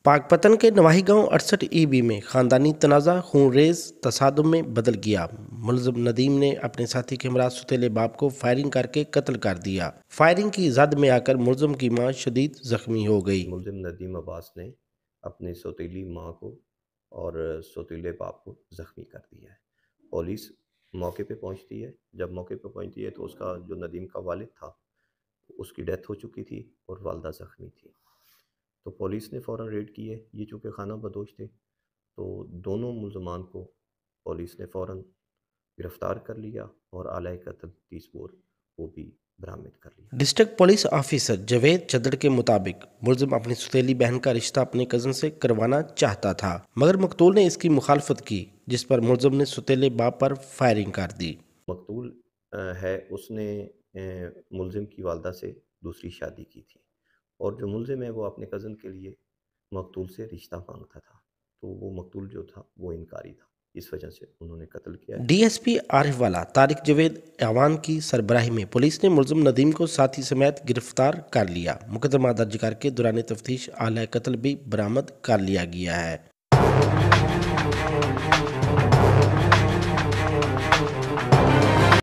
पाक पतन के नवाही गांव 68 ईबी में खानदानी तनाज़ा खूनरेज तसादुम में बदल गया। मुलज़िम नदीम ने अपने साथी के हमरा सुतेले बाप को फायरिंग करके कत्ल कर दिया। फायरिंग की जद में आकर मुलज़िम की मां शदीद जख्मी हो गई। मुलज़िम नदीम अब्बास ने अपनी सौतेली मां को और सौतेले बाप को ज़ख्मी कर दिया है। पुलिस मौके पे पहुंचती है। जब मौके पे पहुंचती है तो उसका जो नदीम का वालिद था उसकी डेथ हो चुकी थी और वालदा ज़ख्मी थी। तो पुलिस ने फ़ौरन रेड की है। ये चूँकि खाना बदोश थे तो दोनों मुल्ज़मान को पुलिस ने फ़ौरन गिरफ़्तार कर लिया और आला कत्ल 30 बोर वो भी बरामद कर लिया। डिस्ट्रिक्ट पुलिस ऑफिसर जावेद चदड़ के मुताबिक मुलज़िम अपनी सुतेली बहन का रिश्ता अपने कज़न से करवाना चाहता था, मगर मकतूल ने इसकी मुखालफत की, जिस पर मुलज़िम ने सुतेले बाप पर फायरिंग कर दी। मकतूल है उसने मुलज़िम की वालदा से दूसरी शादी की थी और जो मुलज़िम है वो अपने कज़न के लिए मकतूल से रिश्ता मांगता था। तो वो मकतूल जो था वो इनकारी था, इस वजह से उन्होंने कत्ल किया है। डीएसपी आरिफ वाला तारिक जावेद अवान की सरबराही में पुलिस ने मुलज़िम नदीम को साथी समेत गिरफ्तार कर लिया। मुकदमा दर्ज करके दौरान तफ्तीश आला कत्ल भी बरामद कर लिया गया है।